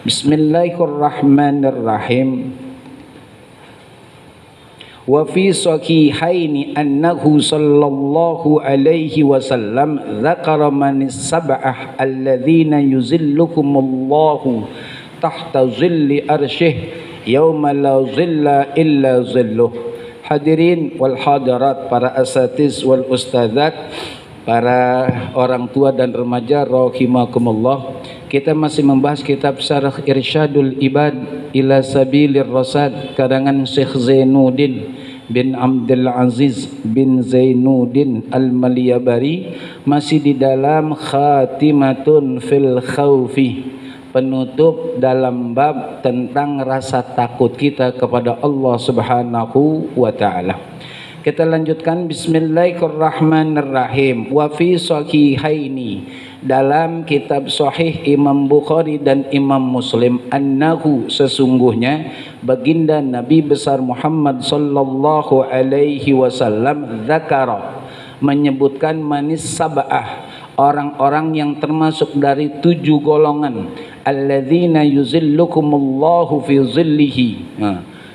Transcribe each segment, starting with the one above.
Bismillahirrahmanirrahim. Wa fi sahihaini annahu sallallahu alaihi wasallam dzakara manis sab'ah alladzina yuzillukumullahu tahta zilli arsyih yauma la zilla illa zilluh. Hadirin wal hadirat, para asatiz wal ustadzat, para orang tua dan remaja rahimakumullah. Kita masih membahas kitab Syarah Irsyadul Ibad ila Sabilir Rasyad karangan Syekh Zainuddin bin Abdul Aziz bin Zainuddin Al-Maliyabari, masih di dalam khatimatun fil khaufi, penutup dalam bab tentang rasa takut kita kepada Allah Subhanahu wa taala. Kita lanjutkan. Bismillahirrahmanirrahim. Wa fi sahihaini, dalam kitab sahih Imam Bukhari dan Imam Muslim, annahu, sesungguhnya baginda Nabi besar Muhammad sallallahu alaihi wasallam, dzakara, menyebutkan manis sab'ah, orang-orang yang termasuk dari 7 golongan, alladzina yuzillukumullahu fi zillihi,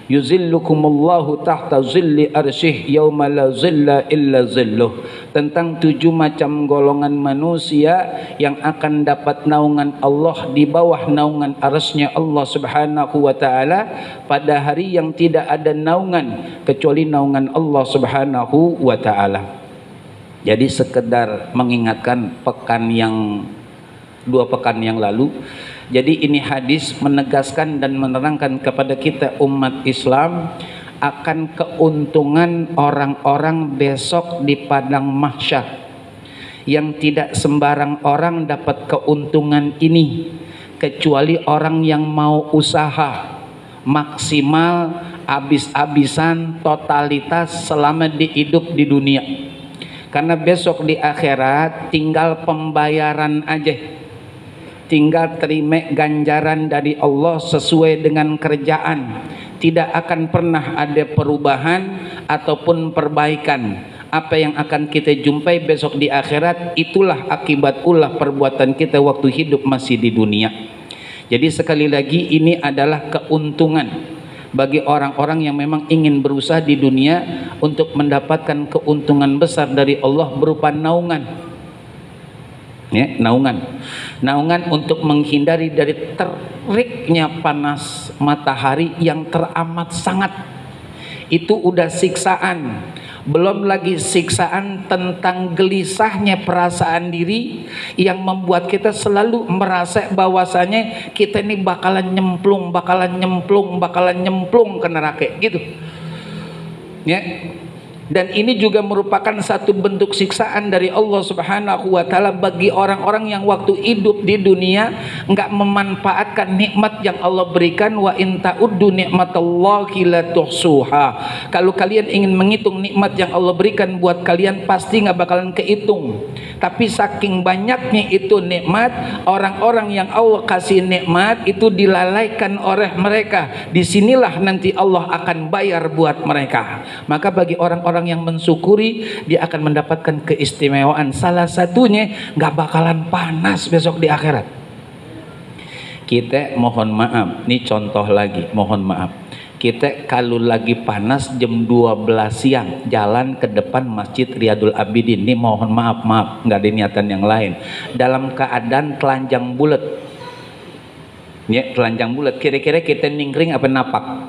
yuzillukumullahu tahta zilli arsyih yauma la zilla illa zilluh, tentang 7 macam golongan manusia yang akan dapat naungan Allah di bawah naungan arsy-Nya Allah Subhanahu wa taala pada hari yang tidak ada naungan kecuali naungan Allah Subhanahu wa taala. Jadi sekedar mengingatkan 2 pekan yang lalu, jadi ini hadis menegaskan dan menerangkan kepada kita umat Islam akan keuntungan orang-orang besok di padang mahsyar, yang tidak sembarang orang dapat keuntungan ini kecuali orang yang mau usaha maksimal, habis-habisan, totalitas selama hidup di dunia. Karena besok di akhirat tinggal pembayaran aja, tinggal terima ganjaran dari Allah sesuai dengan kerjaan. Tidak akan pernah ada perubahan ataupun perbaikan. Apa yang akan kita jumpai besok di akhirat, itulah akibat ulah perbuatan kita waktu hidup masih di dunia. Jadi sekali lagi, ini adalah keuntungan bagi orang-orang yang memang ingin berusaha di dunia untuk mendapatkan keuntungan besar dari Allah berupa naungan. Ya, naungan untuk menghindari dari teriknya panas matahari yang teramat sangat. Itu udah siksaan, belum lagi siksaan tentang gelisahnya perasaan diri yang membuat kita selalu merasa bahwasanya kita ini bakalan nyemplung ke neraka gitu ya. Dan ini juga merupakan satu bentuk siksaan dari Allah Subhanahu wa taala bagi orang-orang yang waktu hidup di dunia enggak memanfaatkan nikmat yang Allah berikan. Wa in ta'uddu nikmatallahi la tuhsuha. Kalau kalian ingin menghitung nikmat yang Allah berikan buat kalian, pasti enggak bakalan kehitung. Tapi saking banyaknya itu nikmat, orang-orang yang Allah kasih nikmat itu dilalaikan oleh mereka. Disinilah nanti Allah akan bayar buat mereka. Maka bagi orang-orang yang mensyukuri, dia akan mendapatkan keistimewaan. Salah satunya nggak bakalan panas besok di akhirat. Kita mohon maaf, ini contoh lagi, mohon maaf. Kita kalau lagi panas jam 12 siang jalan ke depan Masjid Riyadul Abidin, ini mohon maaf, nggak ada niatan yang lain, dalam keadaan telanjang bulat ya, telanjang bulat. Kira-kira kita ningkring apa napak?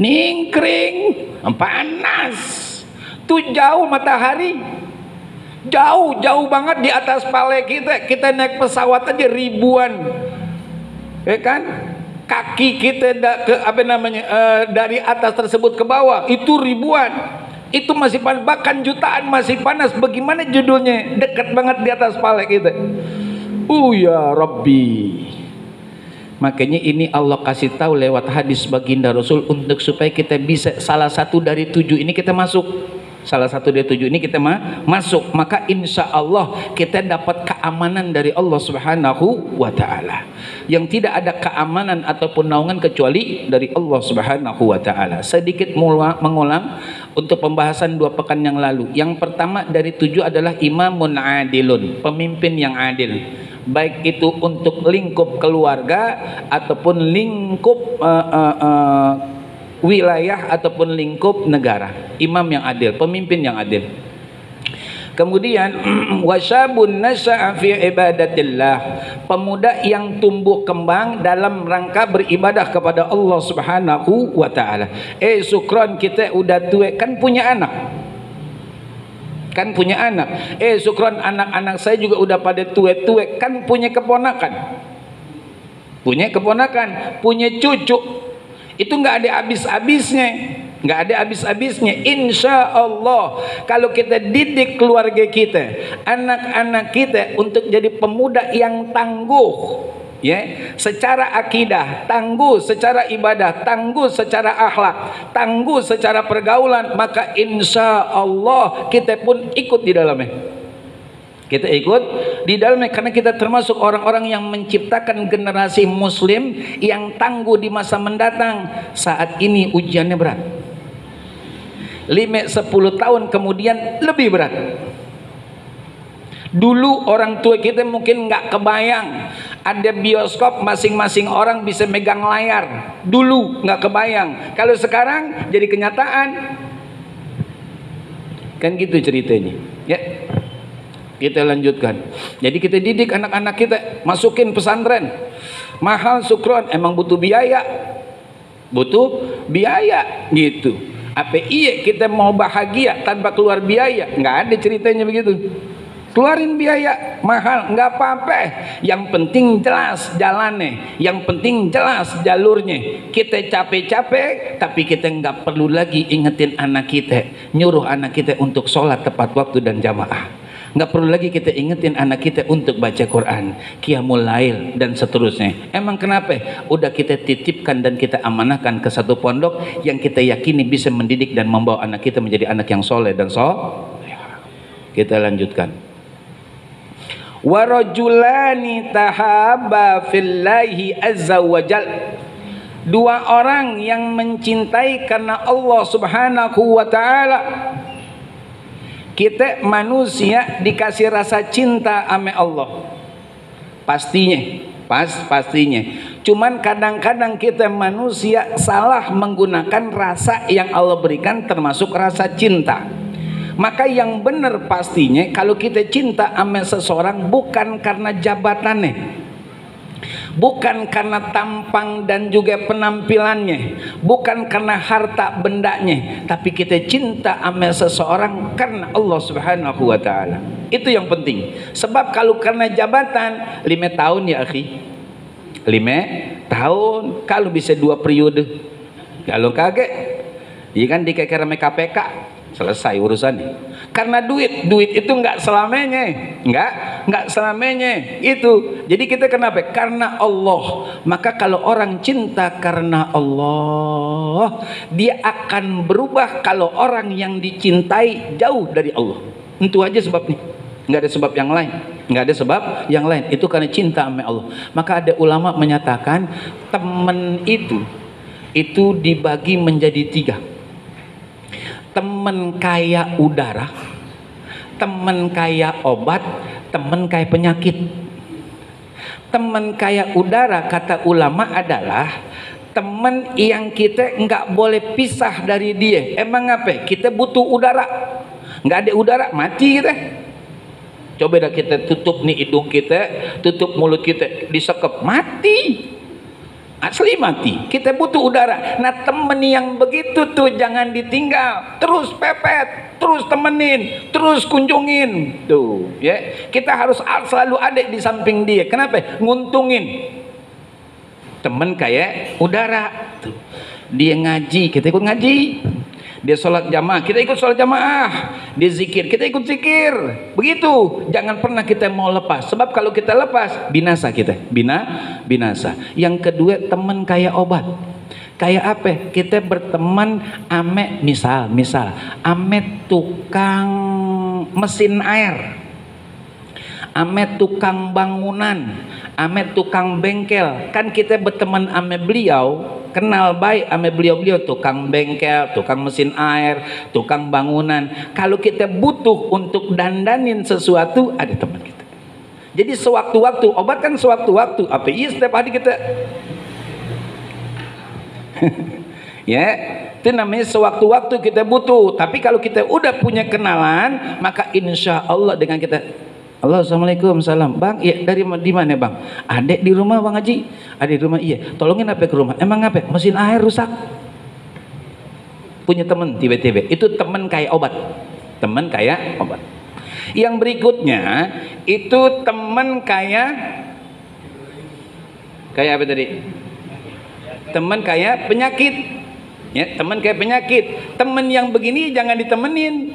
Ningkring, panas tuh, jauh matahari, jauh banget di atas kepala kita naik pesawat aja ribuan ya kan, kaki kita dari atas tersebut ke bawah itu ribuan, itu masih panas, bahkan jutaan masih panas. Bagaimana judulnya, dekat banget di atas kepala kita. Ya Rabbi. Makanya ini Allah kasih tahu lewat hadis baginda Rasul untuk supaya kita bisa salah satu dari 7 ini kita masuk. Salah satu dari 7 ini kita masuk, maka insya Allah kita dapat keamanan dari Allah Subhanahu wa ta'ala, yang tidak ada keamanan ataupun naungan kecuali dari Allah Subhanahu wa ta'ala. Sedikit mengulang, untuk pembahasan 2 pekan yang lalu. Yang pertama dari 7 adalah imamun adilun, pemimpin yang adil, baik itu untuk lingkup keluarga ataupun lingkup wilayah ataupun lingkup negara. Imam yang adil, pemimpin yang adil. Kemudian wasyabun nasya'a fi ibadatillah, pemuda yang tumbuh kembang dalam rangka beribadah kepada Allah Subhanahu wa taala. Sukron, kita udah tua kan punya anak. Kan punya anak. Sukron, anak-anak saya juga udah pada tua-tua kan punya keponakan. Punya keponakan, punya cucu. Itu enggak ada habis-habisnya. Nggak ada habis-habisnya. Insya Allah kalau kita didik keluarga kita, anak-anak kita untuk jadi pemuda yang tangguh, ya, secara akidah, tangguh secara ibadah, tangguh secara akhlak, tangguh secara pergaulan, maka insya Allah kita pun ikut di dalamnya. Kita ikut di dalamnya karena kita termasuk orang-orang yang menciptakan generasi muslim yang tangguh di masa mendatang. Saat ini ujiannya berat, 5-10 tahun kemudian lebih berat. Dulu orang tua kita mungkin nggak kebayang ada bioskop masing-masing orang bisa megang layar. Dulu nggak kebayang. Kalau sekarang jadi kenyataan. Kan gitu ceritanya. Ya, kita lanjutkan. Jadi kita didik anak-anak kita, masukin pesantren. Mahal Sukron, emang butuh biaya. Butuh biaya gitu. Apa iya kita mau bahagia tanpa keluar biaya? Nggak ada ceritanya begitu. Keluarin biaya mahal, nggak apa-apa. Yang penting jelas jalannya, yang penting jelas jalurnya. Kita capek-capek, tapi kita nggak perlu lagi ingetin anak kita, nyuruh anak kita untuk sholat tepat waktu dan jamaah. Nggak perlu lagi kita ingetin anak kita untuk baca Quran, qiyamul lail dan seterusnya. Emang kenapa? Udah kita titipkan dan kita amanahkan ke satu pondok yang kita yakini bisa mendidik dan membawa anak kita menjadi anak yang soleh dan Kita lanjutkan. Warajulani tahaba fillahi azza wajal, 2 orang yang mencintai karena Allah Subhanahu wa taala. Kita manusia dikasih rasa cinta sama Allah, pastinya, pastinya. Cuman kadang-kadang kita manusia salah menggunakan rasa yang Allah berikan termasuk rasa cinta. Maka yang benar pastinya kalau kita cinta sama seseorang bukan karena jabatannya, bukan karena tampang dan juga penampilannya, bukan karena harta bendanya, tapi kita cinta sama seseorang karena Allah Subhanahu wa taala. Itu yang penting. Sebab kalau karena jabatan 5 tahun ya akhi, 5 tahun, kalau bisa 2 periode, kalau kagak ya kan dikeker sama KPK, selesai urusannya. Karena duit itu nggak selamanya, nggak selamanya itu. Jadi kita kenapa? Karena Allah. Maka kalau orang cinta karena Allah, dia akan berubah kalau orang yang dicintai jauh dari Allah. Itu aja sebabnya. Nggak ada sebab yang lain. Nggak ada sebab yang lain. Itu karena cinta sama Allah. Maka ada ulama menyatakan teman itu dibagi menjadi 3. Teman kayak udara, teman kayak obat, teman kayak penyakit. Teman kayak udara kata ulama adalah teman yang kita nggak boleh pisah dari dia. Emang apa? Kita butuh udara. Nggak ada udara mati kita. Coba dah kita tutup nih hidung kita, tutup mulut kita, disekep, mati. Asli mati. Kita butuh udara. Nah temen yang begitu tuh jangan ditinggal, terus pepet, terus temenin, terus kunjungin tuh ya. Kita harus selalu ada di samping dia. Kenapa? Nguntungin. Temen kayak udara tuh. Dia ngaji, kita ikut ngaji. Dia sholat jamaah, kita ikut sholat jamaah. Dia zikir, kita ikut zikir. Begitu, jangan pernah kita mau lepas. Sebab kalau kita lepas, binasa kita. Binasa. Yang kedua, teman kayak obat. Kayak apa? Kita berteman ame misal ame tukang mesin air, ame tukang bangunan, ame tukang bengkel. Kan kita berteman ame beliau kenal baik sama beliau-beliau, tukang bengkel, tukang mesin air, tukang bangunan. Kalau kita butuh untuk dandanin sesuatu, ada teman kita. Jadi sewaktu-waktu, obat kan sewaktu-waktu. Apa iya setiap hari kita ya, itu namanya sewaktu-waktu kita butuh. Tapi kalau kita udah punya kenalan, maka insya Allah dengan kita, halo, assalamualaikum, salam bang, iya dari di mana bang? Adek di rumah bang Haji, adek di rumah, iya tolongin apa ke rumah, emang apa? Mesin air rusak. Punya teman tiba-tiba, itu teman kayak obat, teman kayak obat. Yang berikutnya itu teman kayak apa tadi? Teman kayak penyakit, ya, teman kayak penyakit. Teman yang begini jangan ditemenin,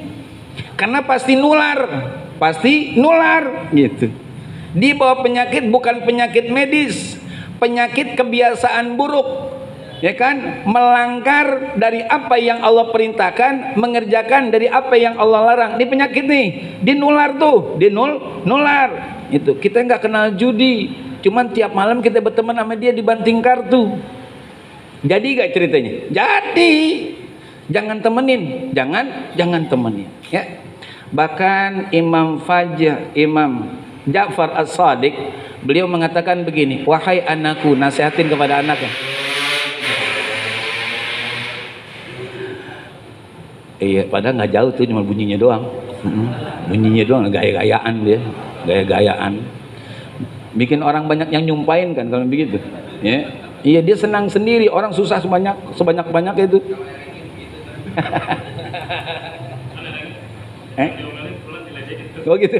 karena pasti nular gitu. Di bawah penyakit bukan penyakit medis, penyakit kebiasaan buruk, ya kan, melanggar dari apa yang Allah perintahkan, mengerjakan dari apa yang Allah larang. Ini penyakit nih, dinular tuh, nular. Itu kita nggak kenal judi, cuman tiap malam kita berteman sama dia di banting kartu. Jadi gak ceritanya? Jadi jangan temenin, jangan temenin, ya. Bahkan Imam Ja'far As-Shadiq, beliau mengatakan begini, wahai anakku, nasihatin kepada anaknya. Iya, padahal nggak jauh tuh, cuma bunyinya doang. Bunyinya doang, gaya-gayaan dia, gaya-gayaan. Bikin orang banyak yang nyumpain kan kalau begitu, ya. Iya, dia senang sendiri, orang susah sebanyak itu. Oh gitu.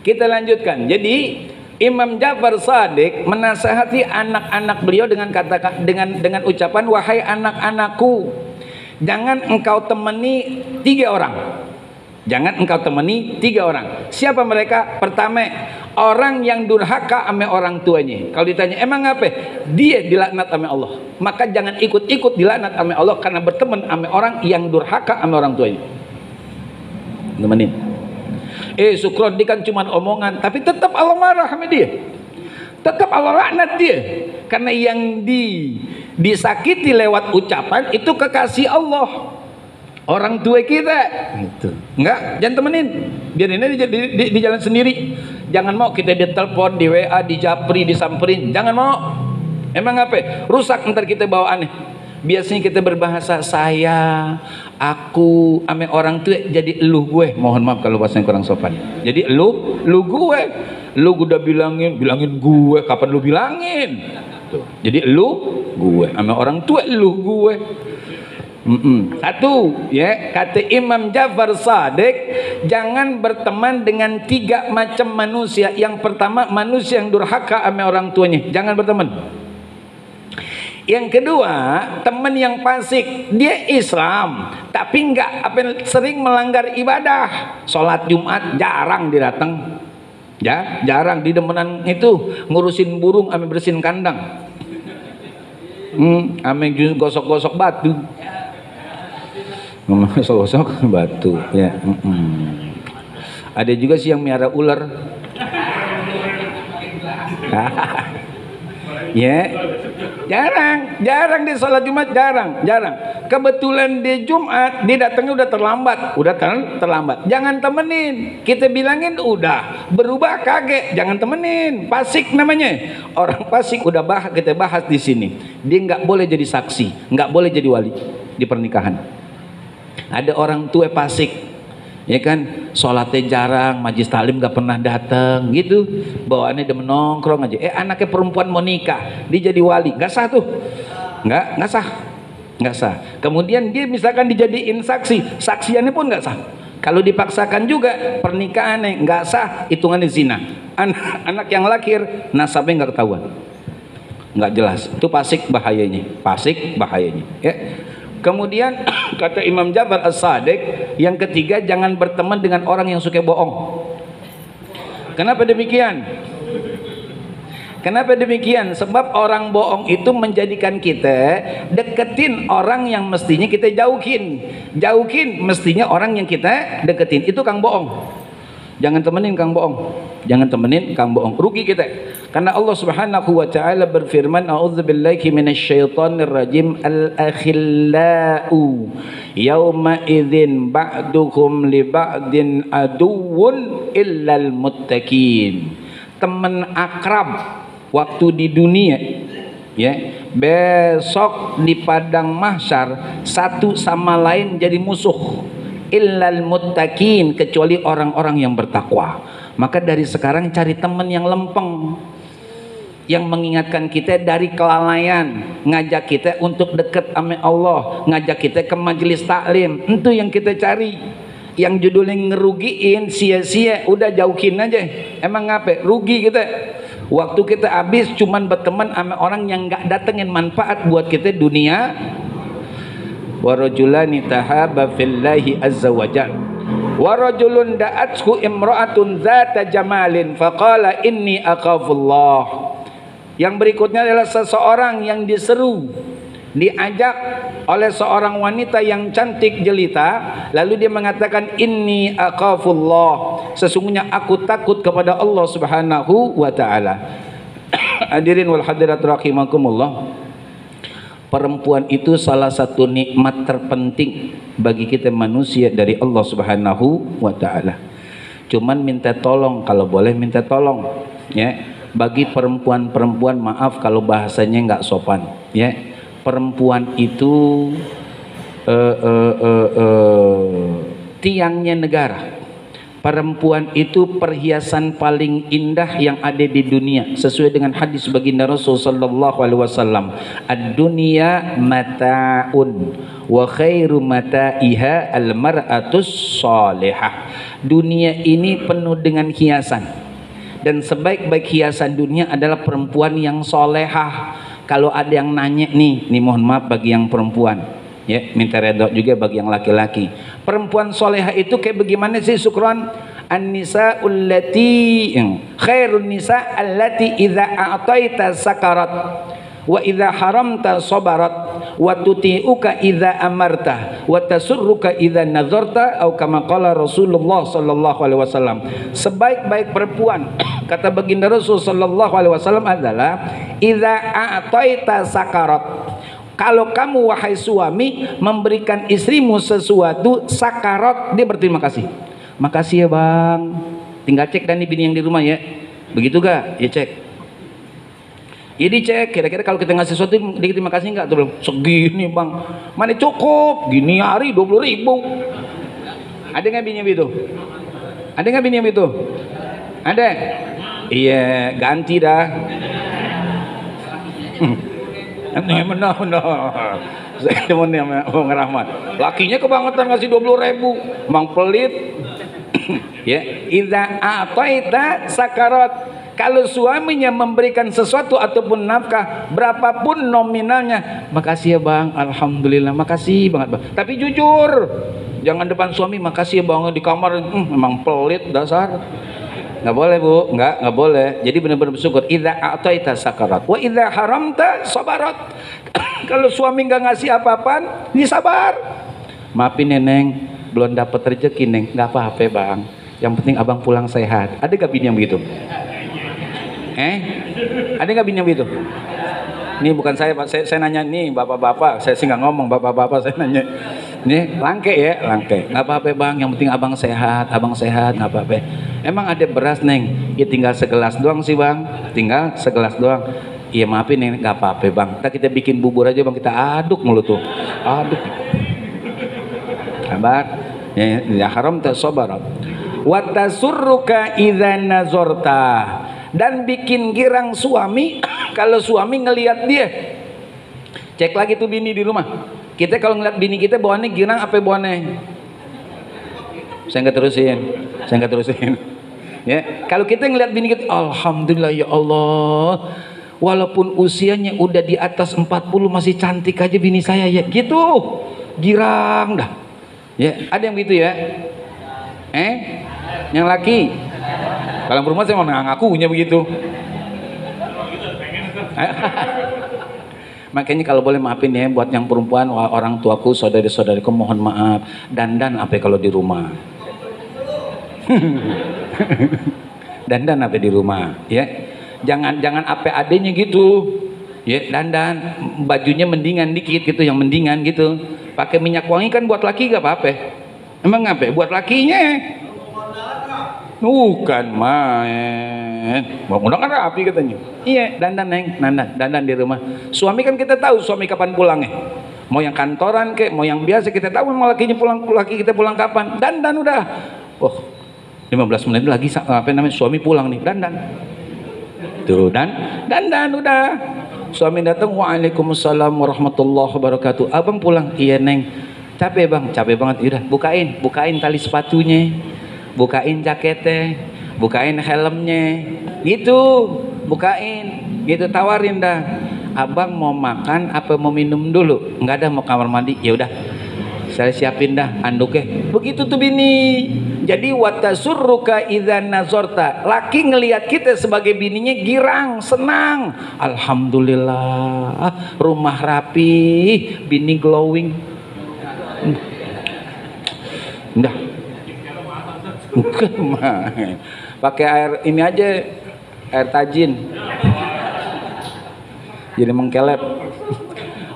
Kita lanjutkan. Jadi Imam Ja'far Shadiq menasihati anak-anak beliau dengan dengan ucapan, wahai anak-anakku, jangan engkau temani 3 orang. Jangan engkau temani 3 orang. Siapa mereka? Pertama, orang yang durhaka sama orang tuanya. Kalau ditanya, emang apa? Dia dilaknat sama Allah. Maka jangan ikut-ikut dilaknat sama Allah, karena berteman sama orang yang durhaka sama orang tuanya. Temenin. Sukron dia kan cuma omongan, tapi tetap Allah marah sama dia. Tetap Allah laknat dia. Karena yang disakiti lewat ucapan itu kekasih Allah, orang tua kita. Gitu. Enggak, jangan temenin. Biarin aja di jalan sendiri. Jangan mau kita ditelepon, di WA, di japri, disamperin. Jangan mau. Emang apa? Rusak ntar kita bawaannya. Biasanya kita berbahasa saya, aku, ame orang tua jadi lu gue. Mohon maaf kalau bahasanya kurang sopan. Jadi lu gue. Lu udah bilangin gue. Kapan lu bilangin? Tuh. Jadi lu gue. Ame orang tua lu gue. Satu, ya, kata Imam Ja'far Shadiq, jangan berteman dengan 3 macam manusia. Yang pertama, manusia yang durhaka sama orang tuanya, jangan berteman. Yang kedua, teman yang fasik, dia Islam tapi sering melanggar ibadah. Sholat Jumat jarang dia datang, ya, jarang. Di demenan itu ngurusin burung, ame bersihin kandang, ame gosok-gosok batu. Gosok batu, ya. Ada juga sih yang miara ular. Ya, jarang di sholat Jumat, jarang. Kebetulan di Jumat dia datangnya udah terlambat. Jangan temenin. Kita bilangin udah berubah kaget, jangan temenin. Fasik namanya. Orang fasik udah kita bahas di sini. Dia nggak boleh jadi saksi, nggak boleh jadi wali di pernikahan. Ada orang tua fasik, ya kan, sholatnya jarang, majlis taklim gak pernah datang, gitu. Bawaannya dia menongkrong aja. Anaknya perempuan mau nikah, dia jadi wali, gak sah tuh, nggak sah. Kemudian dia misalkan dijadiin saksi, saksiannya pun gak sah. Kalau dipaksakan juga pernikahannya nggak sah, hitungannya zina. Anak yang lahir nasabnya nggak ketahuan, nggak jelas. Itu fasik bahayanya, ya. Kemudian kata Imam Ja'far As-Shadiq, yang ketiga, jangan berteman dengan orang yang suka bohong. Kenapa demikian? Sebab orang bohong itu menjadikan kita deketin orang yang mestinya kita jauhin mestinya orang yang kita deketin. Itu kang bohong. Jangan temenin Kang Bohong. Jangan temenin Kang Bohong. Rugi kita. Karena Allah Subhanahu wa taala berfirman, "A'udzubillahi minasyaitonir rajim. Al-akhillau yauma idzin ba'duhum li ba'din aduwwun illal muttaqin." Teman akrab waktu di dunia, ya, besok di padang mahsyar satu sama lain jadi musuh. Illal muttaqin, kecuali orang-orang yang bertakwa. Maka dari sekarang cari teman yang lempeng, yang mengingatkan kita dari kelalaian, ngajak kita untuk dekat sama Allah, ngajak kita ke majelis taklim. Itu yang kita cari. Yang judulnya ngerugiin, sia-sia, udah jauhin aja. Emang ngapain? Rugi kita. Waktu kita habis cuman berteman sama orang yang nggak datengin manfaat buat kita dunia. Wa rajulani tahaba fillahi azza wa jalla wa rajulun da'athu imra'atun zata jamalin faqala inni akhafullah. Yang berikutnya adalah seseorang yang diseru, diajak oleh seorang wanita yang cantik jelita, lalu dia mengatakan inni akhafullah, sesungguhnya aku takut kepada Allah Subhanahu wa taala. Hadirin wal hadirat rahimakumullah. Perempuan itu salah satu nikmat terpenting bagi kita manusia dari Allah Subhanahu wa taala. Cuman minta tolong, kalau boleh minta tolong, ya. Bagi perempuan-perempuan, maaf kalau bahasanya nggak sopan, ya. Perempuan itu tiangnya negara. Perempuan itu perhiasan paling indah yang ada di dunia, sesuai dengan hadis baginda Rasul sallallahu alaihi wasallam, ad-dunya mata'un wa khairu mata'iha al-mar'atus salihah. Dunia ini penuh dengan hiasan, dan sebaik-baik hiasan dunia adalah perempuan yang solehah. Kalau ada yang nanya nih mohon maaf bagi yang perempuan, ya, minta redha juga bagi yang laki-laki. Perempuan solehah itu kayak bagaimana sih, Sukron? An-nisa'ul lati khairun nisa' allati idza a'taita sakarat wa idza haramta sabarat wa tuti'uka idza amarta wa tasurruka idza nazarta, atau kama qala Rasulullah sallallahu alaihi wasallam. Sebaik-baik perempuan kata baginda Rasul sallallahu alaihi wasallam adalah idza a'taita sakarat, kalau kamu wahai suami memberikan istrimu sesuatu sakarat, dia berterima kasih. Makasih ya bang, tinggal cek dan bini yang di rumah ya, begitu gak? Ya cek. Ya dicek, kira-kira kalau kita ngasih sesuatu dia terima kasih nggak? Tuh segini bang, mana cukup? Gini hari 20.000. Ada nggak bini yang begitu? Ada nggak bini yang begitu? Ada? Iya, ganti dah. Benar. Saya temen yang Bang Rahmat, lakinya kebangetan ngasih 20.000, Bang pelit. Ya, idza a'taita sakarat, kalau suaminya memberikan sesuatu ataupun nafkah berapapun nominalnya, makasih ya bang, alhamdulillah, makasih banget bang. Tapi jujur, jangan depan suami makasih ya bang di kamar, memang pelit dasar. Nggak boleh bu, nggak boleh. Jadi benar-benar bersyukur. Idza a'taita sakarat wa idza haramta sabarat. Kalau suami nggak ngasih apa-apaan, ini sabar. Maafin neneng, belum dapat rezeki neng, nggak apa-apa bang. Yang penting abang pulang sehat. Ada nggak bini yang begitu? Ada nggak bini yang begitu? Ini bukan saya pak, saya nanya nih bapak-bapak. Saya sih nggak ngomong bapak-bapak, saya nanya. Nih langke ya, langke. Nggak apa-apa bang, yang penting abang sehat, nggak apa-apa. Emang ada beras neng? Ya tinggal segelas doang sih bang, tinggal segelas doang. Iya maafin neng, nggak apa-apa bang. Kita bikin bubur aja bang, kita aduk mulu tuh, aduk. Kabar, ya haram tasabarat. Wa tasurruka idza nazarta, dan bikin girang suami kalau suami ngelihat dia. Cek lagi tuh bini di rumah. Kita kalau ngeliat bini kita bawaannya girang apa bawaannya? Saya nggak terusin. Ya, kalau kita ngeliat bini kita, alhamdulillah ya Allah, walaupun usianya udah di atas 40 masih cantik aja bini saya ya, gitu, girang dah. Ya, ada yang gitu ya? Yang laki, kalau perempuan saya mau ngakunya begitu. Makanya kalau boleh maafin ya buat yang perempuan, orang tuaku, saudari-saudariku, mohon maaf. Dandan apa kalau di rumah? Dandan apa di rumah ya, jangan apa adanya gitu ya, dandan bajunya mendingan dikit gitu, yang mendingan gitu, pakai minyak wangi kan buat laki gak apa-apa, emang apa buat lakinya, bukan main mau kan rapi katanya. Iya, dandan neng, dandan di rumah. Suami kan kita tahu suami kapan pulangnya, mau yang kantoran kek, mau yang biasa, kita tahu mau lakinya pulang, laki kita pulang kapan. Dandan udah, oh 15 menit lagi apa namanya suami pulang nih, dandan tuh, dandan udah. Suami datang, waalaikumsalam warahmatullahi wabarakatuh, abang pulang, iya neng, capek bang, capek banget, udah bukain tali sepatunya, bukain jaketnya, bukain helmnya gitu, bukain gitu, tawarin dah, abang mau makan apa mau minum dulu, nggak ada, mau kamar mandi, ya udah saya siapin dah anduknya, begitu tuh bini. Jadi watasurruka idza nazarta, laki ngelihat kita sebagai bininya girang, senang, alhamdulillah rumah rapi, bini glowing. Udah bukan main, pakai air ini aja, air tajin jadi mengkelep.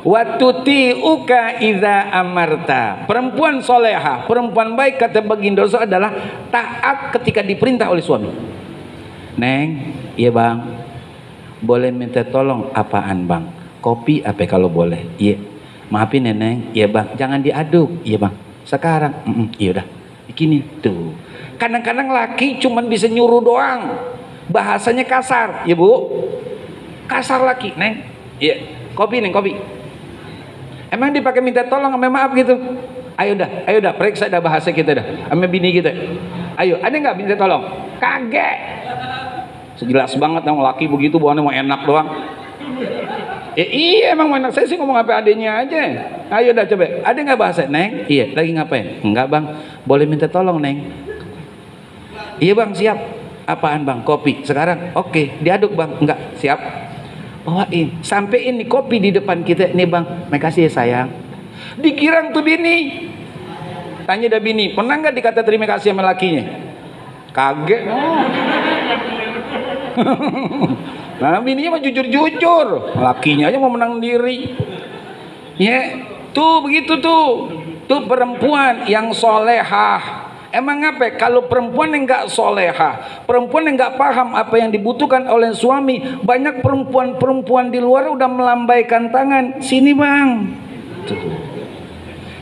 Watuti uka idza amarta, perempuan soleha, perempuan baik kata baginda Rasul adalah taat ketika diperintah oleh suami. Neng, iya bang, boleh minta tolong apaan bang? Kopi apa kalau boleh? Iya. Maafin ya neng, iya bang, jangan diaduk, iya bang. Sekarang, iya udah, begini tuh. Kadang-kadang laki cuman bisa nyuruh doang, bahasanya kasar, ya bu, kasar laki, neng, iya, kopi neng, kopi. Emang dipakai minta tolong sama maaf gitu? Ayo dah periksa dah bahasa kita dah sama bini kita. Ayo, ada nggak minta tolong? Kagak. Sejelas banget yang laki begitu, bukannya mau enak doang. Iya emang enak, saya sih ngomong apa adanya aja. Ayo dah coba, ada nggak bahasa? Neng, iya lagi ngapain? Enggak bang, boleh minta tolong neng. Iya bang, siap. Apaan bang? Kopi. Sekarang? Oke, diaduk bang. Enggak, siap. Bawain, sampein nih kopi di depan kita nih bang, makasih ya sayang. Dikirang tuh bini, tanya dah bini, pernah nggak dikata terima kasih sama lakinya? Kaget. Nah bininya mah jujur-jujur, lakinya aja mau menang diri. Ya, tuh begitu tuh perempuan yang solehah. Emang apa? Kalau perempuan yang nggak soleha, perempuan yang nggak paham apa yang dibutuhkan oleh suami, banyak perempuan di luar udah melambaikan tangan, sini bang, tuh.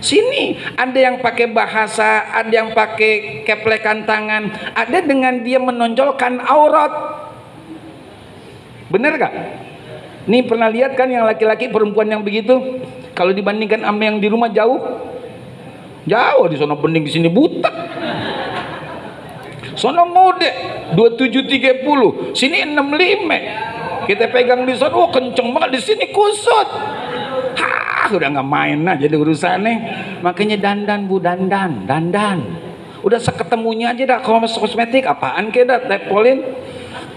Sini. Ada yang pakai bahasa, ada yang pakai keplekan tangan, ada dengan dia menonjolkan aurat. Bener gak? Nih pernah lihat kan yang laki-laki perempuan yang begitu? Kalau dibandingkan sama yang di rumah jauh di sana bening, di sini buta. Sono mode 2730, sini 65. Kita pegang di sana, oh kenceng banget, di sini kusut. Udah nggak main aja di urusannya. Makanya dandan bu, dandan. Udah seketemunya aja dah, kalau kosmetik apaan ke dah, tepolin.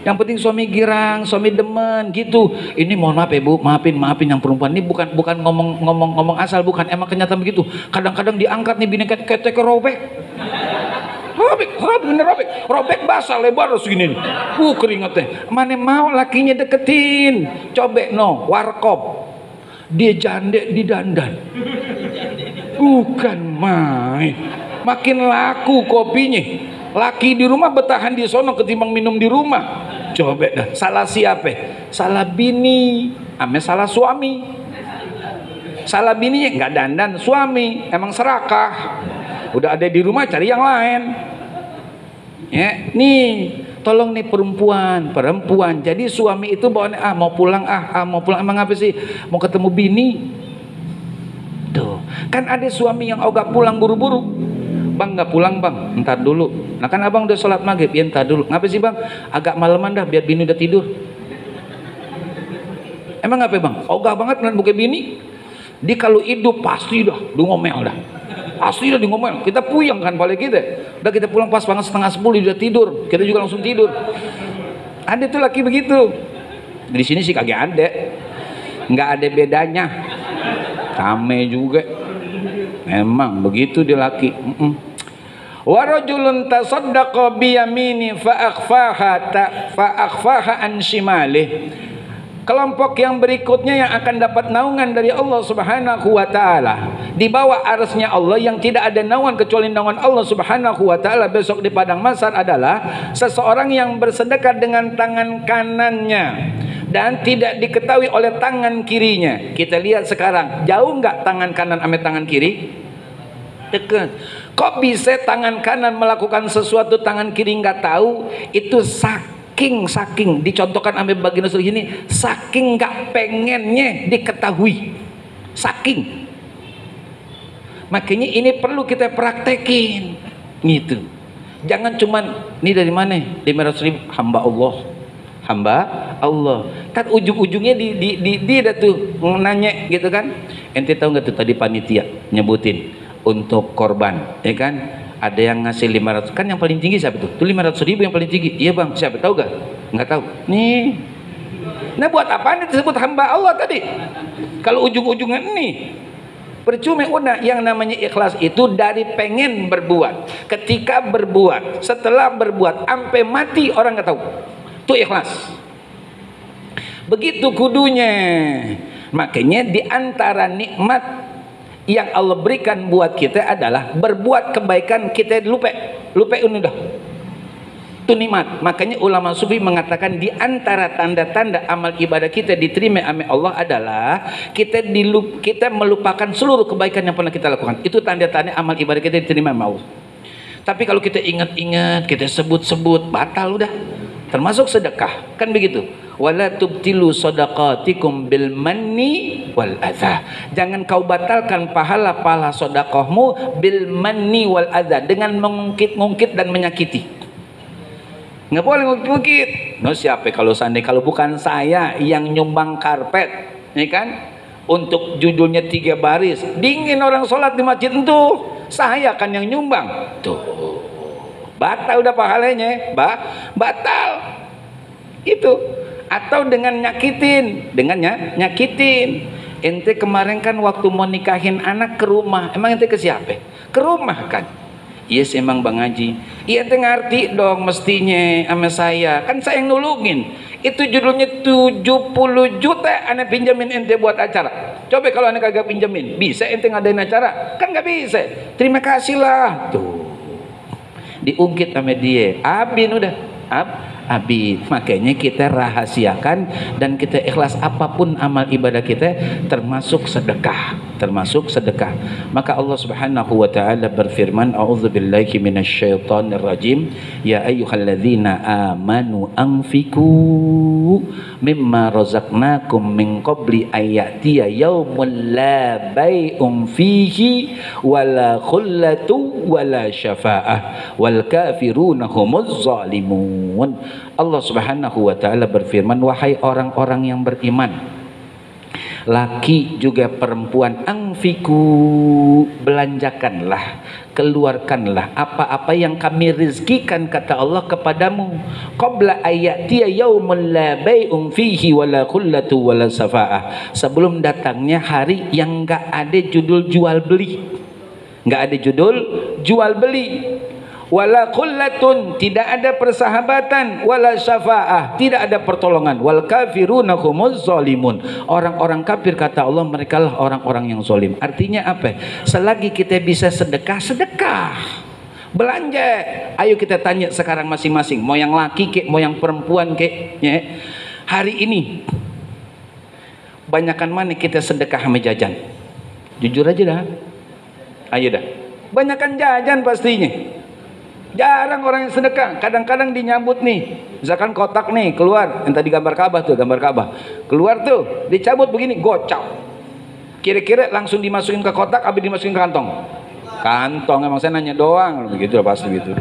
Yang penting suami girang, suami demen gitu. Ini mohon maaf ya bu, maafin yang perempuan ini bukan ngomong asal, bukan, emang kenyataan begitu. Kadang-kadang diangkat nih bini ketek robek. Robek basah lebar segini nih. Keringetnya. Mana mau lakinya deketin. Coba no, warkop. Dia jande di dandan. Bukan main. Makin laku kopinya. Laki di rumah bertahan di sono ketimbang minum di rumah. Coba dah, salah siapa? Salah bini, ame salah suami. Salah bininya nggak dandan, suami emang serakah. Udah ada di rumah cari yang lain. Ya, nih, tolong nih perempuan. Jadi suami itu bawaannya mau pulang emang apa sih? Mau ketemu bini. Tuh, kan ada suami yang ogah pulang buru-buru. Bang nggak pulang bang, ntar dulu. Nah kan abang udah sholat maghrib, ya ntar dulu. Ngapa sih bang? Agak malaman dah, biar bini udah tidur. Emang ngapa bang? Ogah banget ngeliat buka bini. Dia kalau hidup pasti dah, ngomel dah. Pasti dah ngomel. Kita puyeng kan balik kita. Udah kita pulang pas banget 9:30 udah tidur. Kita juga langsung tidur. Ada tuh laki begitu. Di sini sih kagak ada. Nggak ada bedanya. Kame juga. Memang begitu dia laki. Wa rajulun tasaddaqa bi yamini fa akhfaha an shimalih. Kelompok yang berikutnya yang akan dapat naungan dari Allah Subhanahu wa taala di bawah arsy-Nya Allah yang tidak ada naungan kecuali naungan Allah Subhanahu wa taala besok di padang mahsyar adalah seseorang yang bersedekah dengan tangan kanannya dan tidak diketahui oleh tangan kirinya. Kita lihat sekarang, jauh nggak tangan kanan sama tangan kiri? Dekat. Kok bisa tangan kanan melakukan sesuatu tangan kiri nggak tahu? Itu saking dicontohkan ambil bagian usul ini, saking nggak pengennya diketahui, saking. Makanya ini perlu kita praktekin gitu. Jangan cuman ini dari mana? 500.000 hamba Allah. Kan ujung-ujungnya dia tuh nanya gitu kan. Ente tahu nggak tuh tadi panitia nyebutin untuk korban, ya kan? Ada yang ngasih 500, kan yang paling tinggi siapa tuh? Tuh 500.000 yang paling tinggi. Iya bang, siapa tahu gak? Nggak tahu. Nih. Nah buat apaan disebut hamba Allah tadi? Kalau ujung-ujungnya nih, percuma udah. Yang namanya ikhlas itu dari pengen berbuat. Ketika berbuat, setelah berbuat, sampai mati orang nggak tahu. Itu ikhlas. Begitu kudunya. Makanya di antara nikmat yang Allah berikan buat kita adalah berbuat kebaikan kita lupa ini dah. Itu nikmat. Makanya ulama sufi mengatakan di antara tanda-tanda amal ibadah kita diterima oleh Allah adalah kita melupakan seluruh kebaikan yang pernah kita lakukan. Itu tanda-tanda amal ibadah kita diterima oleh Allah. Tapi kalau kita ingat-ingat, kita sebut-sebut, batal udah. Termasuk sedekah, kan begitu. Wala tubtilu sadaqatikum bil manni wal adza. Jangan kau batalkan pahala-pahala sedekahmu bil manni wal adza, dengan mengungkit-ungkit dan menyakiti. Nggak boleh ngungkit-ngungkit. No, siapa kalau seandainya kalau bukan saya yang nyumbang karpet, ya kan? Untuk judulnya 3 baris, dingin orang sholat di masjid itu, saya kan yang nyumbang. Tuh. Batal udah pahalanya, batal. Itu. Atau dengan nyakitin, ente kemarin kan waktu mau nikahin anak ke rumah, emang ente ke siapa? Ke rumah kan? Yes emang Bang Haji. Iya ente ngerti dong mestinya sama saya, kan saya yang nulungin. Itu judulnya 70 juta anak pinjamin ente buat acara. Coba kalau anak kagak pinjamin, bisa ente ngadain acara? Kan nggak bisa. Terima kasih lah. Tuh. Diungkit sama dia. Abin udah. Abi. Makanya kita rahasiakan dan kita ikhlas apapun amal ibadah kita, termasuk sedekah, maka Allah Subhanahu wa taala berfirman, a'udzubillahi minasyaitonir rajim, ya ayyuhalladzina amanu anfiqu mimma razaqnakum min qabli ayatiya yaumul la bai'un fihi wala khullatu wala syafa'ah wal kafiruna humuz zalimun. Allah Subhanahu wa taala berfirman, wahai orang-orang yang beriman, laki juga perempuan, anfiku, belanjakanlah, keluarkanlah apa-apa yang kami rizkikan, kata Allah kepadamu, qabla ayatiya yaumul la bai'un fihi wala khullatu wala safa'ah, sebelum datangnya hari yang enggak ada judul jual beli, wala khullatun, tidak ada persahabatan, wala syafa'ah, tidak ada pertolongan, wal kafiruna humuz zalimun, orang-orang kafir kata Allah mereka lah orang-orang yang zalim. Artinya apa? Selagi kita bisa sedekah, belanja. Ayo kita tanya sekarang masing-masing, mau yang laki kek, mau yang perempuan kek, ya. Hari ini banyakan mana kita sedekah sama jajan? Jujur aja dah. Ayo dah. Banyakan jajan pastinya. Jarang orang yang sedekah. Kadang-kadang dinyambut nih, misalkan kotak nih keluar, yang tadi gambar Ka'bah keluar tuh, dicabut begini, gocap. Kira-kira langsung dimasukin ke kotak, habis dimasukin ke kantong. Emang saya nanya doang, begitu lah pasti gitu.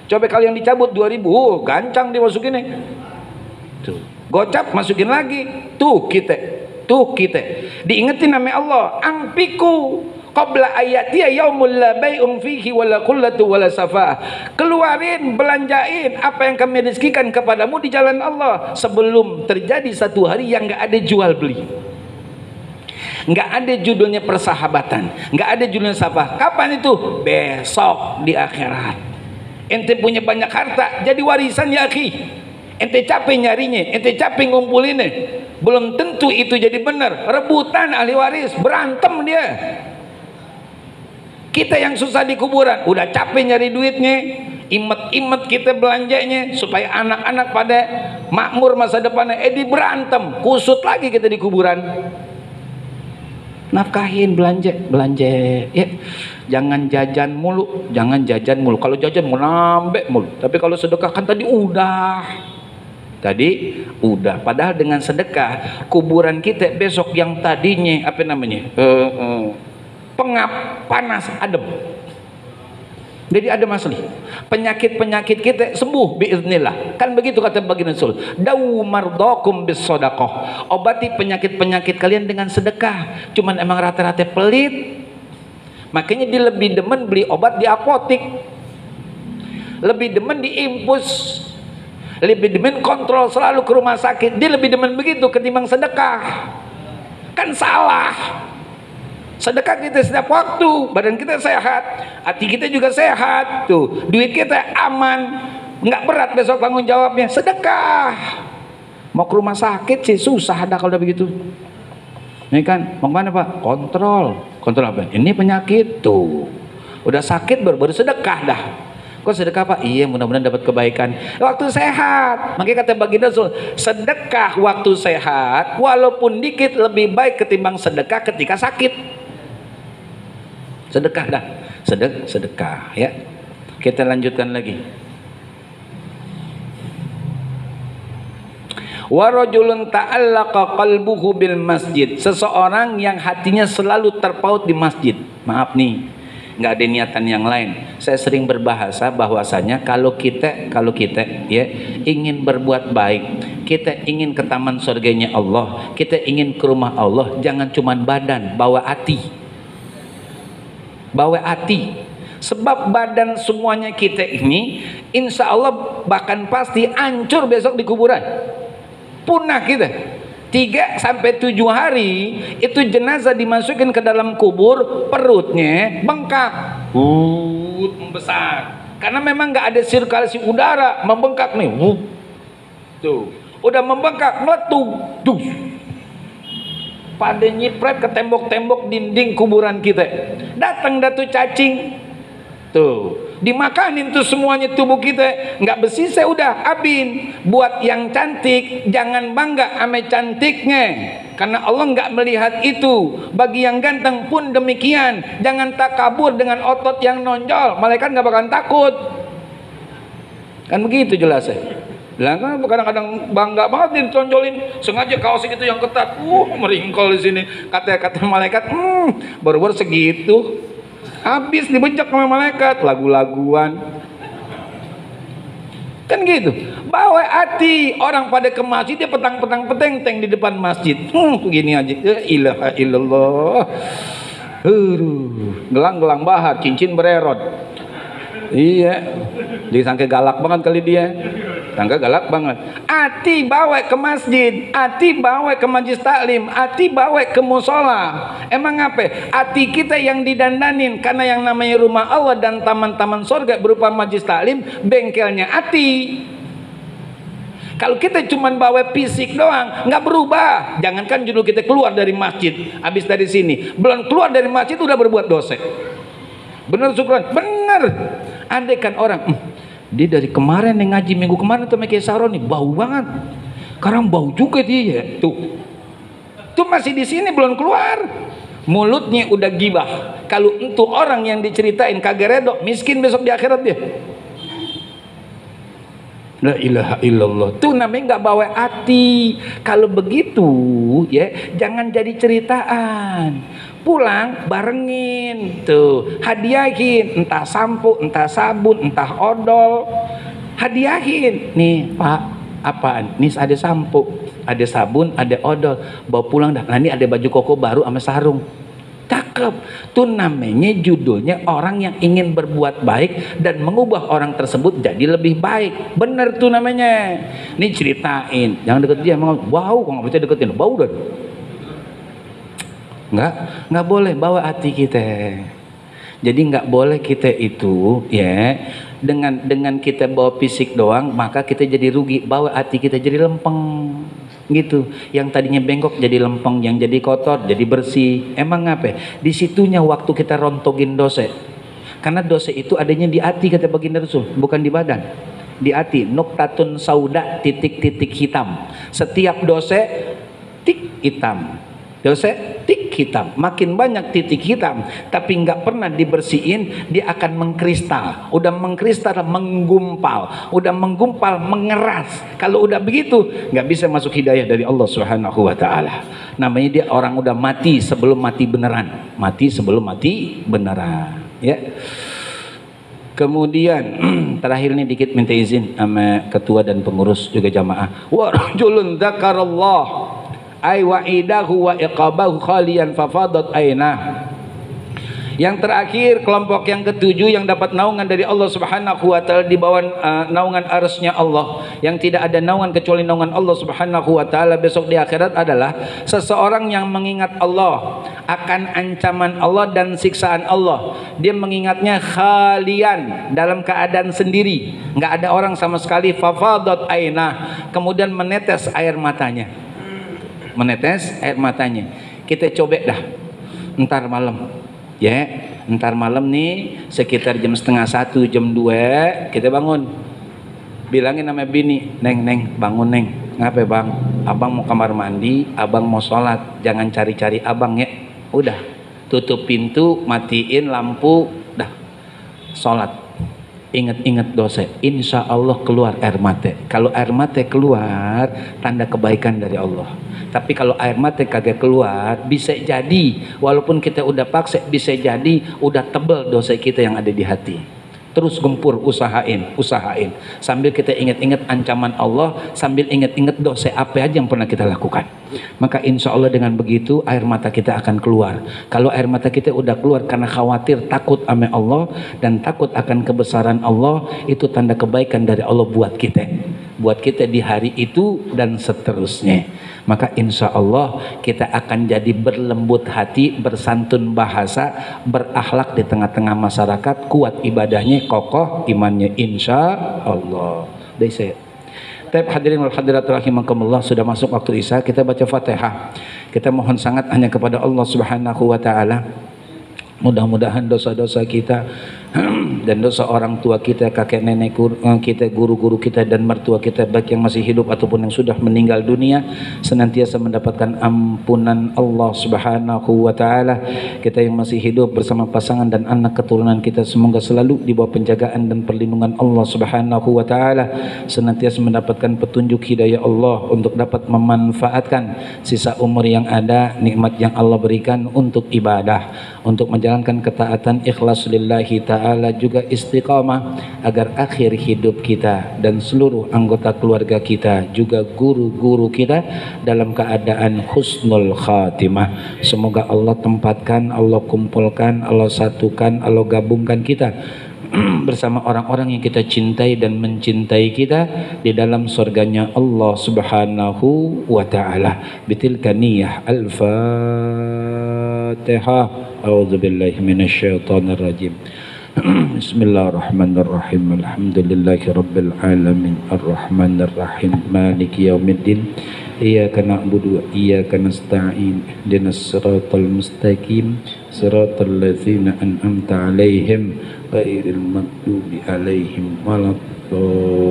Coba kalau yang dicabut 2.000, gancang dimasukin nih. Tuh, gocap masukin lagi. Tuh kita. Diingetin nama Allah, angpiku qabla ayatiya yaumul la bai'un fihi wala qullatu wala safa'ah. Keluarin, belanjain apa yang kami rezekikan kepadamu di jalan Allah sebelum terjadi satu hari yang enggak ada jual beli. Nggak ada judulnya persahabatan, nggak ada judulnya sahabat. Kapan itu? Besok di akhirat. Ente punya banyak harta, jadi warisan ya akhi. Ente capek nyarinya, ente capek ngumpulinnya, belum tentu itu jadi benar. Rebutan ahli waris, berantem dia. Kita yang susah di kuburan, udah capek nyari duitnya, imet-imet kita belanjanya supaya anak-anak pada makmur masa depannya, berantem, kusut lagi kita di kuburan. Nafkahin, belanja ya, jangan jajan mulu, kalau jajan mau nambah mulu, tapi kalau sedekah kan tadi udah, padahal dengan sedekah kuburan kita besok yang tadinya apa namanya pengap, panas, adem, jadi ada asli. Penyakit kita sembuh biiznillah. Kan begitu kata baginda Rasul. Dawu mardakum bis shadaqah. Obati penyakit kalian dengan sedekah. Cuman emang rata-rata pelit. Makanya dia lebih demen beli obat di apotik. Lebih demen diimpus. Lebih demen kontrol selalu ke rumah sakit. Dia lebih demen begitu ketimbang sedekah. Kan salah. Sedekah kita setiap waktu, badan kita sehat, hati kita juga sehat, tuh, duit kita aman, nggak berat besok tanggung jawabnya. Sedekah. Mau ke rumah sakit sih susah dah kalau udah begitu. Ini kan, mau kemana Pak? Kontrol apa? Ini penyakit tuh, udah sakit baru sedekah dah. Kok sedekah Pak? Iya, mudah-mudahan dapat kebaikan waktu sehat. Makanya kata baginda Rasul, sedekah waktu sehat walaupun dikit lebih baik ketimbang sedekah ketika sakit. Sedekah dah, sedekah ya. Kita lanjutkan lagi. Wa rajulun ta'allaqa qalbuhu bil masjid. Seseorang yang hatinya selalu terpaut di masjid. Maaf nih, nggak ada niatan yang lain. Saya sering berbahasa bahwasanya kalau kita ya ingin berbuat baik, kita ingin ke taman surganya Allah, kita ingin ke rumah Allah, jangan cuman badan, bawa hati. Sebab badan semuanya kita ini insya Allah bahkan pasti hancur besok di kuburan, punah kita. 3-7 hari itu jenazah dimasukin ke dalam kubur, perutnya bengkak, membesar, karena memang nggak ada sirkulasi udara, membengkak nih, tuh udah membengkak, meletup, pada nyipret ke tembok-tembok dinding kuburan kita. Datang datu cacing, tuh dimakanin tuh semuanya tubuh kita, nggak bersisa, udah abin. Buat yang cantik jangan bangga ame cantiknya, karena Allah nggak melihat itu. Bagi yang ganteng pun demikian, jangan takabur dengan otot yang nonjol, malaikat nggak bakalan takut. Kan begitu jelasnya. Kan kadang-kadang bangga banget ditonjolin, sengaja kaos gitu yang ketat, meringkol di sini. Kata malaikat, baru segitu, habis dibejak sama malaikat, lagu-laguan. Kan gitu. Bawa hati, orang pada ke masjid dia petang-petang-peteng di depan masjid. Begini aja. Ya ilaha illallah. Gelang-gelang bahar, cincin bererot. Iya. Disangka galak banget kali dia. Tangga galak banget. Ati bawa ke masjid, ati bawa ke majlis taklim, ati bawa ke musola. Emang apa? Ati kita yang didandanin, karena yang namanya rumah Allah dan taman-taman surga berupa majlis taklim, bengkelnya ati. Kalau kita cuma bawa fisik doang, nggak berubah. Jangankan judul kita keluar dari masjid, habis dari sini, belum keluar dari masjid udah berbuat dosa. Bener Sukron? Bener. Andai kan orang dia dari kemarin yang ngaji minggu kemarin tuh Mekhi Saron nih bau banget. Sekarang bau juga dia. Tuh masih di sini belum keluar. Mulutnya udah gibah. Kalau untuk orang yang diceritain kagak redok, miskin besok di akhirat dia. La ilaha illallah. Tuh namanya nggak bawa hati. Kalau begitu ya jangan jadi ceritaan. Pulang barengin, tuh hadiahin, entah sampo, entah sabun, entah odol, hadiahin. Nih Pak, apaan? Nih ada sampo, ada sabun, ada odol, bawa pulang dah. Nah ini ada baju koko baru sama sarung. Cakep. Tuh namanya judulnya orang yang ingin berbuat baik dan mengubah orang tersebut jadi lebih baik. Bener tuh namanya. Nih ceritain, jangan deket dia, bau, kok nggak bisa deketin, bau dah. Nggak boleh bawa hati kita. Jadi nggak boleh kita itu ya dengan kita bawa fisik doang maka kita jadi rugi, bawa hati kita jadi lempeng gitu. Yang tadinya bengkok jadi lempeng, yang jadi kotor jadi bersih. Emang apa? Di situnya waktu kita rontogin dosa. Karena dosa itu adanya di hati kata baginda Rasul, bukan di badan. Di hati, nuktatun sauda, titik-titik hitam. Setiap dosa tik hitam. Dosa tik hitam, makin banyak titik hitam tapi nggak pernah dibersihin, dia akan mengkristal. Udah mengkristal menggumpal, udah menggumpal mengeras. Kalau udah begitu nggak bisa masuk hidayah dari Allah Subhanahu wa taala. Namanya dia orang udah mati sebelum mati beneran. Mati sebelum mati beneran, ya. Kemudian terakhir nih dikit minta izin sama ketua dan pengurus juga jamaah. Wa rajulun dzakarallah ay wa'idahu wa iqabahu khalian fafadat ainah. Yang terakhir kelompok yang ketujuh yang dapat naungan dari Allah Subhanahu wa taala di bawah naungan arsy-Nya Allah, yang tidak ada naungan kecuali naungan Allah Subhanahu wa taala besok di akhirat adalah seseorang yang mengingat Allah akan ancaman Allah dan siksaan Allah. Dia mengingatnya khalian, dalam keadaan sendiri, nggak ada orang sama sekali. Fafadat ainah, kemudian menetes air matanya. Menetes air matanya. Kita coba dah ntar malam, ya, ntar malam nih sekitar jam 12:30, jam 2 kita bangun, bilangin sama bini, neng bangun neng. Ngapain bang? Abang mau kamar mandi, abang mau sholat, jangan cari-cari abang ya. Udah tutup pintu, matiin lampu, dah sholat. Ingat-ingat dosa, insya Allah keluar air mata. Kalau air mata keluar, tanda kebaikan dari Allah. Tapi kalau air mata kagak keluar, bisa jadi walaupun kita udah paksa, bisa jadi udah tebel dosa kita yang ada di hati. Terus gempur, usahain sambil kita ingat-ingat ancaman Allah, sambil ingat-ingat dosa apa aja yang pernah kita lakukan. Maka insya Allah dengan begitu air mata kita akan keluar. Kalau air mata kita udah keluar karena khawatir, takut sama Allah dan takut akan kebesaran Allah, itu tanda kebaikan dari Allah buat kita di hari itu dan seterusnya. Maka insya Allah kita akan jadi berlembut hati, bersantun bahasa, berakhlak di tengah-tengah masyarakat, kuat ibadahnya, kokoh imannya, insya Allah. Dari saya. Tapi hadirin wal hadirat rahimakumullah, sudah masuk waktu Isya, kita baca Fatihah. Kita mohon sangat hanya kepada Allah Subhanahu wa taala. Mudah-mudahan dosa-dosa kita dan dosa orang tua kita, kakek nenek kita, guru-guru kita dan mertua kita, baik yang masih hidup ataupun yang sudah meninggal dunia, senantiasa mendapatkan ampunan Allah Subhanahu wa taala. Kita yang masih hidup bersama pasangan dan anak keturunan kita, semoga selalu di bawah penjagaan dan perlindungan Allah Subhanahu wa taala, senantiasa mendapatkan petunjuk hidayah Allah untuk dapat memanfaatkan sisa umur yang ada, nikmat yang Allah berikan untuk ibadah, untuk menjalankan ketaatan ikhlas lillahi ta'ala, juga istiqamah agar akhir hidup kita dan seluruh anggota keluarga kita, juga guru-guru kita dalam keadaan husnul khatimah. Semoga Allah tempatkan, Allah kumpulkan, Allah satukan, Allah gabungkan kita bersama orang-orang yang kita cintai dan mencintai kita di dalam surganya Allah Subhanahu wa ta'ala. Bitilka niyah al-Fatihah. A'udzubillahi minasyaitonir rajim. Bismillahirrahmanirrahim. Alhamdulillahi rabbil alamin. Arrahmanir rahim. Maliki yaumiddin. Iyyaka na'budu wa iyyaka nasta'in. Ihdinas siratal mustaqim. Siratal ladzina an'amta 'alaihim ghairil maghdubi 'alaihim waladdallin.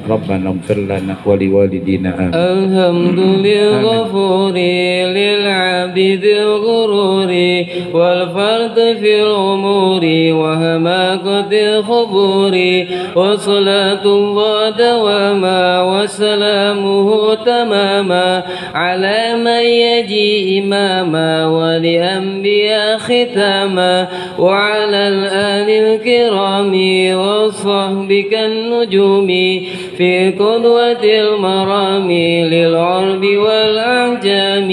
Rabbana ighfir lana wa liwalidina amin. Alhamdulillah ghafuri lil 'abidil ghururi wal fardi fil umuri wa hamaqatil khuburi wa salatullah dawama wa salamuhu tamama ala man yaji imama wa li anbiya khitama wa ala al-alil kirami wa sahbikan nujumi في قدوة المرام للعرب والأعجام.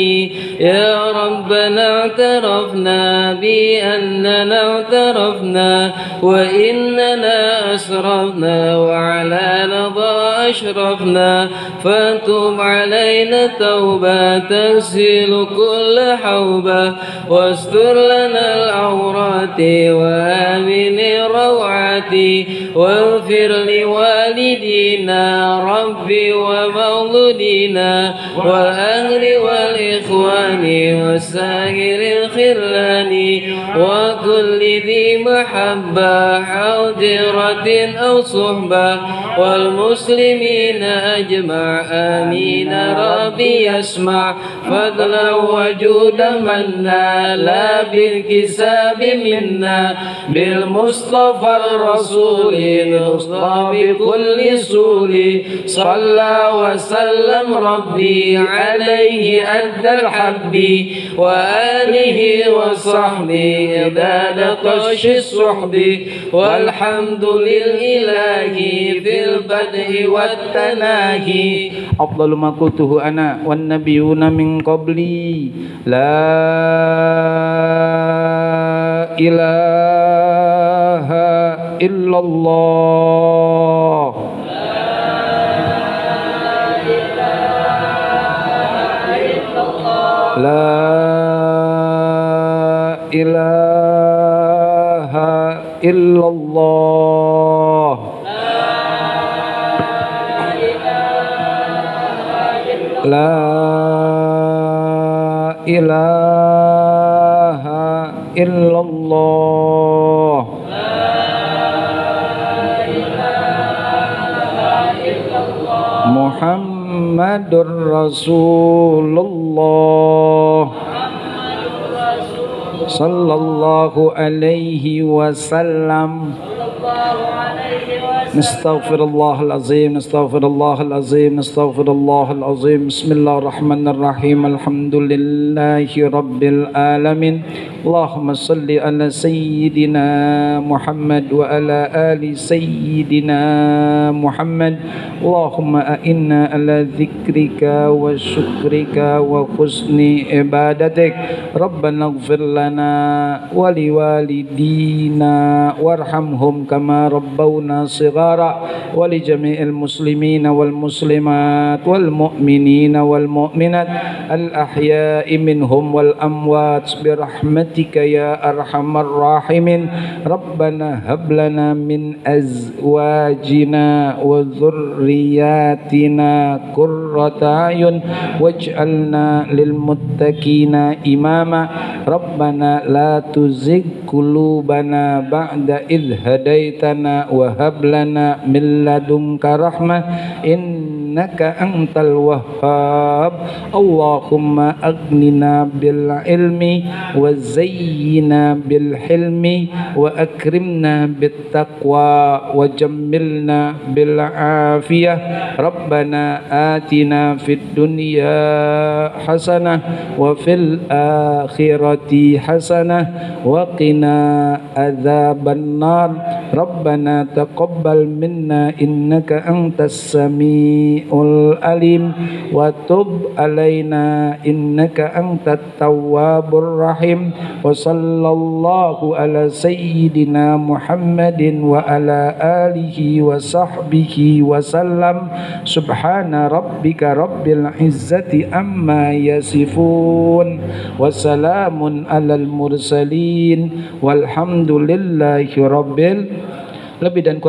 يا ربنا اعترفنا بأننا اعترفنا وإننا أسرفنا وعلى نضاء وأشرفنا فتب علينا توبة تغسل كل حوبة واستر لنا العورات وآمن الروعات واغفر لوالدينا ربي ومولودينا والأهل والإخوان وسائر الخلان وكل ذي محبة حاضرة أو صحبة والمسلمين أجمع آمين ربي يسمع فضلا وجودا منا لا بالكساب منا بالمصطفى الرسول نصطى بكل سور صلى وسلم ربي عليه أدى الحب وآله وصحبه عباد طش الصحب والحمد لله في البدء والتناهي أفضل ما قلته أنا والنبيون من قبلي لا إله إلا الله لا إله إلا الله لا إله إلا الله محمد رسول الله صلى الله عليه وسلم نستغفر الله العظيم نستغفر الله العظيم نستغفر الله العظيم بسم الله الرحمن الرحيم الحمد لله رب العالمين اللهم صل على سيدنا محمد وعلى آل سيدنا محمد اللهم أئنا على ذكرك وشكرك وحسن عبادتك ربنا اغفر لنا ولوالدينا وارحمهم كما ربونا صغارا ولجميع المسلمين والمسلمات والمؤمنين والمؤمنات الأحياء منهم والأموات برحمتك يا أرحم الراحمين ربنا هب لنا من أزواجنا وذرياتنا قرة أعين واجعلنا للمتقين إماما ربنا لا تزغ قلوبنا بعد إذ هديتنا وهب لنا من لدنك رحمة إنك أنت الوهاب اللهم أغننا بالعلم وزينا بالحلم وأكرمنا بالتقوى وجملنا بالعافية ربنا آتنا في الدنيا حسنة وفي الآخرة حسنة وقنا عذاب النار ربنا تقبل منا إنك أنت السميع العليم وتب علينا إنك أنت التواب الرحيم وصلى الله على سيدنا محمد وعلى آله وصحبه وسلم سبحان ربك رب العزة عما يصفون وسلام على المرسلين والحمد لله رب العالمين. Lebih dan kurang